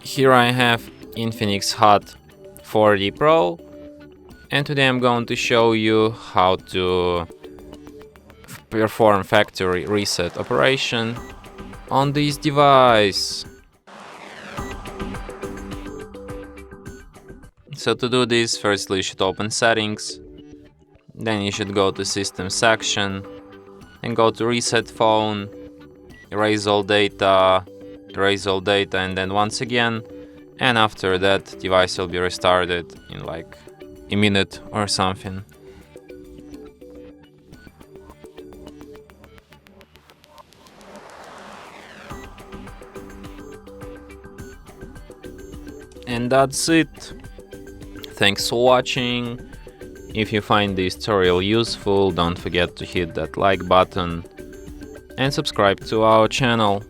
Here I have INFINIX Hot 4D Pro, and today I'm going to show you how to perform factory reset operation on this device. So to do this, firstly you should open settings, then you should go to system section and go to reset phone, erase all data, and then once again, and after that device will be restarted in like a minute or something. And that's it. Thanks for watching. If you find this tutorial useful, don't forget to hit that like button and subscribe to our channel.